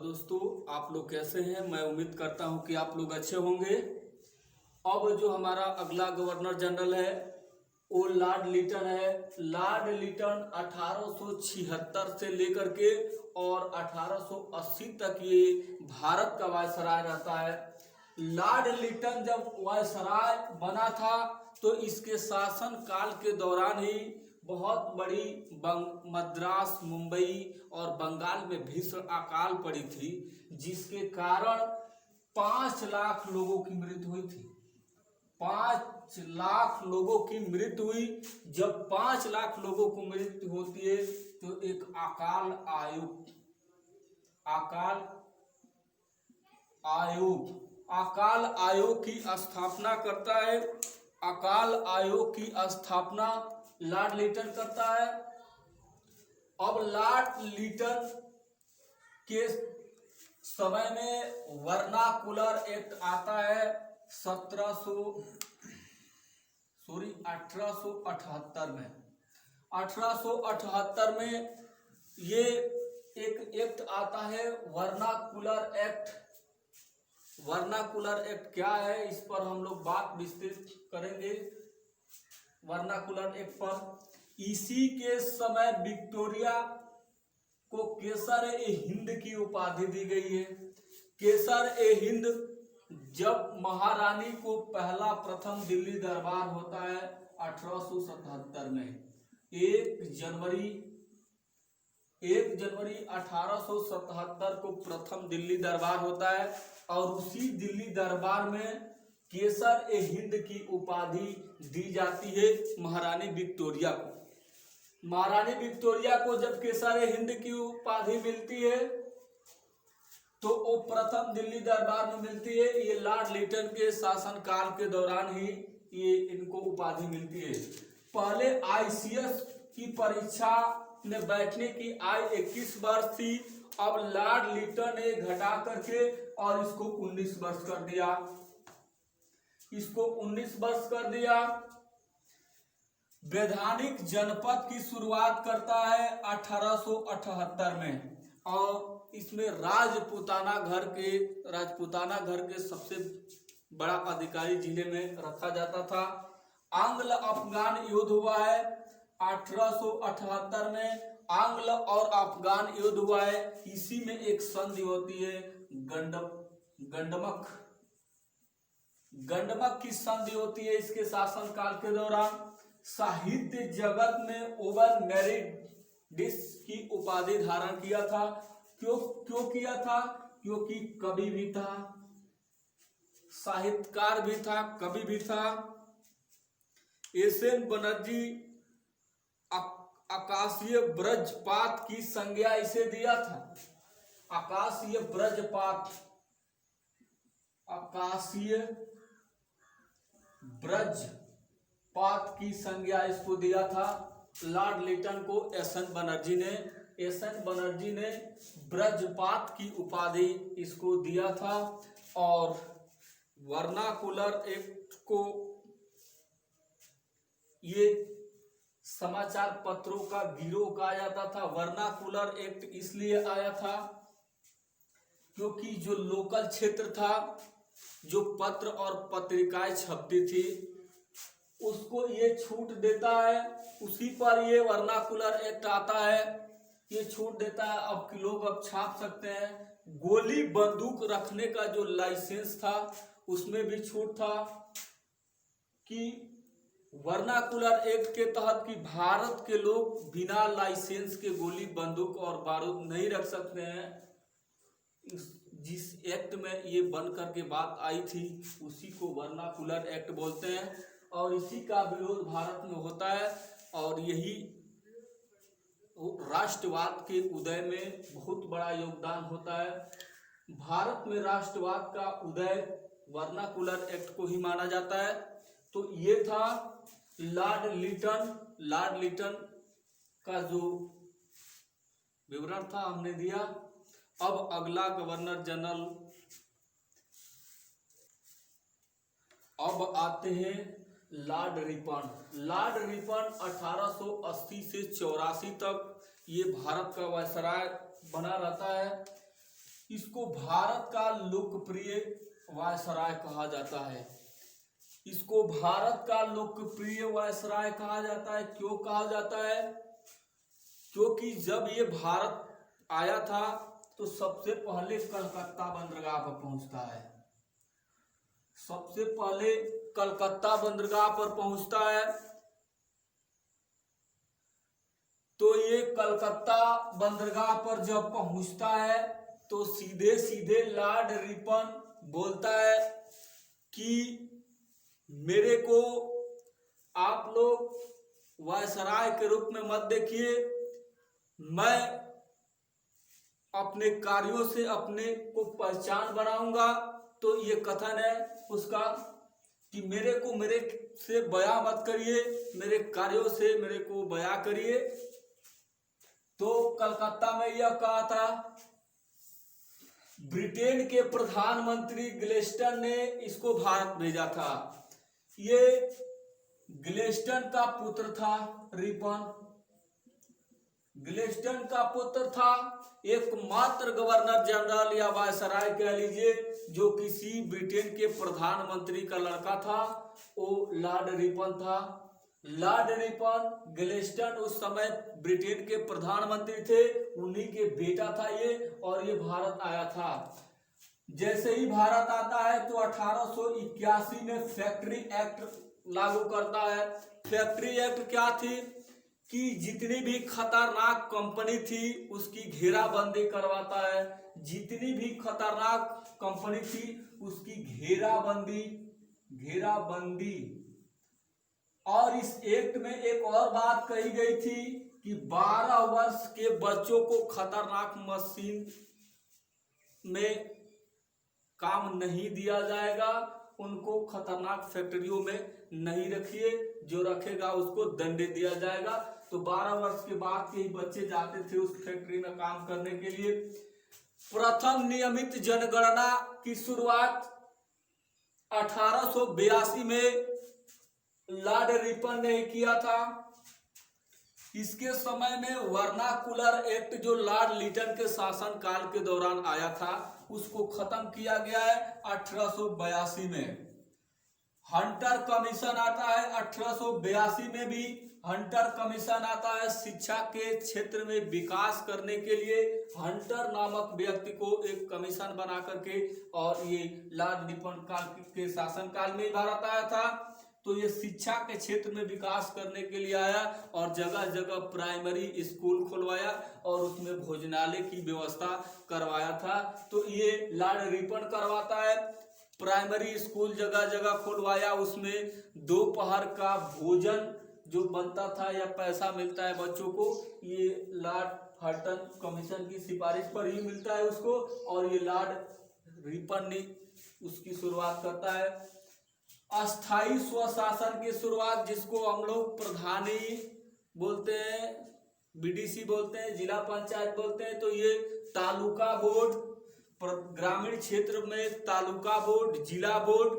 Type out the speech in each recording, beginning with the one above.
दोस्तों, आप लोग कैसे हैं। मैं उम्मीद करता हूं कि आप लोग अच्छे होंगे। अब जो हमारा अगला गवर्नर जनरल है वो लॉर्ड लिटन है। लॉर्ड लिटन 1876 से लेकर के और 1880 तक ये भारत का वायसराय रहता है। लॉर्ड लिटन जब वायसराय बना था तो इसके शासन काल के दौरान ही बहुत बड़ी मद्रास, मुंबई और बंगाल में भीषण अकाल पड़ी थी, जिसके कारण 5 लाख लोगों की मृत्यु हुई थी। 5 लाख लोगों की मृत्यु हुई। जब 5 लाख लोगों को मृत्यु होती है तो एक अकाल आयोग की स्थापना करता है। अकाल आयोग की स्थापना लॉर्ड लिटन करता है। अब लॉर्ड लिटन के समय में वर्नाकुलर एक्ट आता है 1878 में। 1878 में ये एक एक्ट आता है वर्नाकुलर एक्ट। वर्नाकुलर एक्ट क्या है, इस पर हम लोग बात विस्तृत करेंगे। वर्नाकुलर एक्ट पर इसी के समय विक्टोरिया को केसर-ए-हिंद की उपाधि दी गई है। केसर-ए-हिंद जब महारानी को प्रथम दिल्ली दरबार होता है 1877 में। 1 जनवरी 1877 को प्रथम दिल्ली दरबार होता है और उसी दिल्ली दरबार में केसर-ए-हिंद की उपाधि दी जाती है महारानी विक्टोरिया को। महारानी विक्टोरिया को जब केसर-ए-हिंद की उपाधि मिलती है तो वो प्रथम दिल्ली दरबार में मिलती है। ये लॉर्ड लिटन के शासन काल के दौरान ही ये इनको उपाधि मिलती है। पहले आईसीएस की परीक्षा में बैठने की आयु 21 वर्ष थी। अब लॉर्ड लिटन ने घटा करके और इसको 19 वर्ष कर दिया। वैधानिक जनपद की शुरुआत करता है 1878 में और इसमें राजपूताना घर के सबसे बड़ा अधिकारी जिले में रखा जाता था। आंग्ल अफगान युद्ध हुआ है 1878 में। आंग्ल और अफगान युद्ध हुआ है। इसी में एक संधि होती है गंडमक की संधि होती है। इसके शासन काल के दौरान साहित्य जगत में ओवर मेरिडिस की उपाधि धारण किया था। क्यों किया था? क्योंकि कवि भी था, साहित्यकार भी था, कवि भी था। एसएन बनर्जी आकाशीय ब्रजपात की संज्ञा इसे दिया था। आकाशीय ब्रजपात की संज्ञा इसको दिया था लॉर्ड लिटन को एसएन बनर्जी ने ब्रजपात की उपाधि इसको दिया था। और वर्नाकुलर एक्ट को ये समाचार पत्रों का गिरोह कहा जाता था। वर्नाकुलर एक्ट इसलिए आया था क्योंकि जो लोकल क्षेत्र था, जो पत्र और पत्रिकाएं छपती थी, उसको ये छूट देता है। उसी पर ये वर्नाकुलर एक्ट आता है, ये छूट देता है। अब लोग छाप सकते हैं। गोली बंदूक रखने का जो लाइसेंस था उसमें भी छूट था कि वर्नाकुलर एक्ट के तहत कि भारत के लोग बिना लाइसेंस के गोली बंदूक और बारूद नहीं रख सकते हैं। जिस एक्ट में ये बन करके बात आई थी उसी को वर्नाकुलर एक्ट बोलते हैं और इसी का विरोध भारत में होता है। और यही राष्ट्रवाद के उदय में बहुत बड़ा योगदान होता है। भारत में राष्ट्रवाद का उदय वर्नाकुलर एक्ट को ही माना जाता है। तो ये था लॉर्ड लिटन का जो विवरण था हमने दिया। अब अगला गवर्नर जनरल, अब आते हैं लॉर्ड रिपन। लॉर्ड रिपन 1880 से 84 तक ये भारत का वायसराय बना रहता है। इसको भारत का लोकप्रिय वायसराय कहा जाता है। इसको भारत का लोकप्रिय वायसराय कहा जाता है। क्यों कहा जाता है? क्योंकि जब ये भारत आया था तो सबसे पहले कलकत्ता बंदरगाह पर पहुंचता है। सबसे पहले कलकत्ता बंदरगाह पर पहुंचता है। तो ये कलकत्ता बंदरगाह पर जब पहुंचता है तो सीधे सीधे लॉर्ड रिपन बोलता है कि मेरे को आप लोग वायसराय के रूप में मत देखिए, मैं अपने कार्यों से अपने को पहचान बनाऊंगा। तो ये कथन है उसका कि मेरे को मेरे से बयां मत करिए, मेरे कार्यों से मेरे को बयां करिए। तो कलकत्ता में यह कहा था। ब्रिटेन के प्रधानमंत्री ग्लेस्टन ने इसको भारत भेजा था। ये ग्लेस्टन का पुत्र था रिपन, ग्लेस्टन का पुत्र था। एकमात्र गवर्नर जनरल या वायसराय कह लीजिए जो किसी ब्रिटेन के प्रधानमंत्री का लड़का था, वो लॉर्ड रिपन था। लॉर्ड रिपन, ग्लेस्टन उस समय ब्रिटेन के प्रधानमंत्री थे, उन्हीं के बेटा था ये, और ये भारत आया था। जैसे ही भारत आता है तो 1881 में फैक्ट्री एक्ट लागू करता है। फैक्ट्री एक्ट क्या थी कि जितनी भी खतरनाक कंपनी थी उसकी घेराबंदी करवाता है। जितनी भी खतरनाक कंपनी थी उसकी घेराबंदी। और इस एक्ट में एक और बात कही गई थी कि 12 वर्ष के बच्चों को खतरनाक मशीन में काम नहीं दिया जाएगा, उनको खतरनाक फैक्ट्रियों में नहीं रखिए, जो रखेगा उसको दंड दिया जाएगा। तो 12 वर्ष के बाद के ही बच्चे जाते थे उस फैक्ट्री में काम करने के लिए। प्रथम नियमित जनगणना की शुरुआत 1882 में लॉर्ड रिपन ने किया था। इसके समय में वर्नाकुलर एक्ट जो लॉर्ड लिटन के शासन काल के दौरान आया था उसको खत्म किया गया है 1882 में। हंटर कमीशन आता है 1882 में भी। हंटर कमीशन आता है शिक्षा के क्षेत्र में विकास करने के लिए। हंटर नामक व्यक्ति को एक कमीशन बना करके, और ये लॉर्ड रिपन काल के शासन काल में भारत आया था। तो ये शिक्षा के क्षेत्र में विकास करने के लिए आया और जगह जगह प्राइमरी स्कूल खुलवाया और उसमें भोजनालय की व्यवस्था करवाया था। तो ये लॉर्ड रिपन करवाता है। प्राइमरी स्कूल जगह जगह खुलवाया, उसमें दोपहर का भोजन जो बनता था या पैसा मिलता है बच्चों को, ये लॉर्ड हंटर कमीशन की सिफारिश पर ही मिलता है उसको, और ये लॉर्ड रिपन ने उसकी शुरुआत करता है। अस्थाई स्वशासन की शुरुआत, जिसको हम लोग प्रधानी बोलते हैं, बीडीसी बोलते हैं, जिला पंचायत बोलते हैं। तो ये तालुका बोर्ड, ग्रामीण क्षेत्र में तालुका बोर्ड, जिला बोर्ड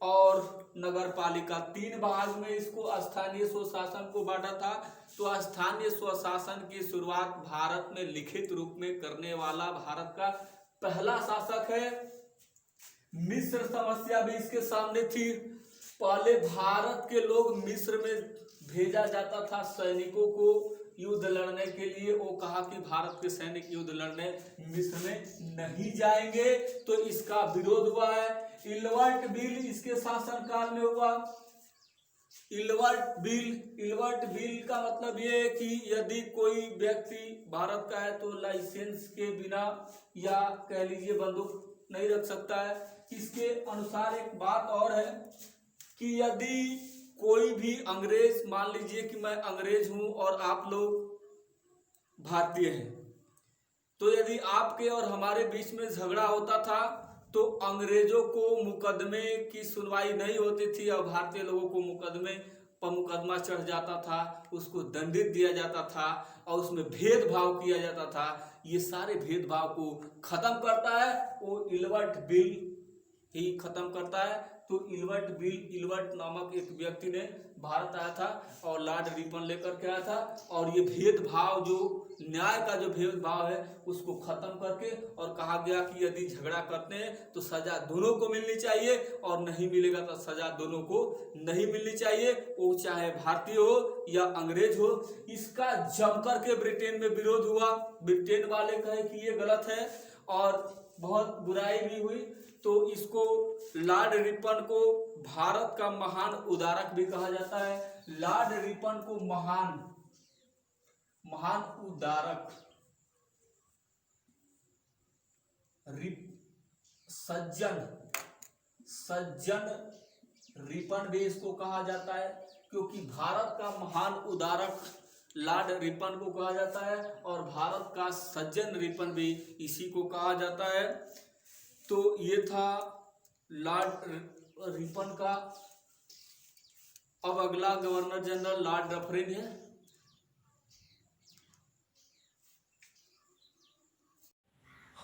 और नगर पालिका, 3 भाग में इसको स्थानीय स्वशासन को बांटा था। तो स्थानीय स्वशासन की शुरुआत भारत में लिखित रूप में करने वाला भारत का पहला शासक है। मिस्र समस्या भी इसके सामने थी। पहले भारत के लोग मिस्र में भेजा जाता था सैनिकों को युद्ध लड़ने के लिए। वो कहा कि भारत के सैनिक युद्ध लड़ने मिस्र में नहीं जाएंगे, तो इसका विरोध हुआ है। इल्वर्ट बिल इसके शासनकाल में हुआ। इल्वर्ट बिल का मतलब ये है कि यदि कोई व्यक्ति भारत का है तो लाइसेंस के बिना या कह लीजिए बंदूक नहीं रख सकता है। इसके अनुसार एक बात और है कि यदि कोई भी अंग्रेज, मान लीजिए कि मैं अंग्रेज हूं और आप लोग भारतीय हैं, तो यदि आपके और हमारे बीच में झगड़ा होता था तो अंग्रेजों को मुकदमे की सुनवाई नहीं होती थी और भारतीय लोगों को मुकदमे पर मुकदमा चढ़ जाता था, उसको दंडित दिया जाता था और उसमें भेदभाव किया जाता था। ये सारे भेदभाव को खत्म करता है वो इल्वर्ट बिल ही खत्म करता है। तो इल्बर्ट बिल इल्बर्ट नामक एक व्यक्ति ने भारत आया था और लॉर्ड रिपन लेकर के आया था, और ये भेदभाव, जो न्याय का जो भेदभाव है उसको खत्म करके, और कहा गया कि यदि झगड़ा करते हैं तो सजा दोनों को मिलनी चाहिए, और नहीं मिलेगा तो सजा दोनों को नहीं मिलनी चाहिए, वो चाहे भारतीय हो या अंग्रेज हो। इसका जमकर के ब्रिटेन में विरोध हुआ। ब्रिटेन वाले कहे कि ये गलत है और बहुत बुराई भी हुई। तो इसको लॉर्ड रिपन को भारत का महान उदारक भी कहा जाता है। लॉर्ड रिपन को महान उदारक, सज्जन रिपन भी इसको कहा जाता है, क्योंकि भारत का महान उदारक लॉर्ड रिपन को कहा जाता है, और भारत का सज्जन रिपन भी इसी को कहा जाता है। तो ये था लॉर्ड रिपन का। अब अगला गवर्नर जनरल लॉर्ड डफरिन है।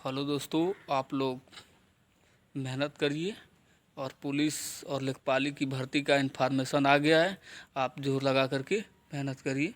हेलो दोस्तों, आप लोग मेहनत करिए, और पुलिस और लेखपाली की भर्ती का इन्फॉर्मेशन आ गया है, आप जोर लगा करके मेहनत करिए।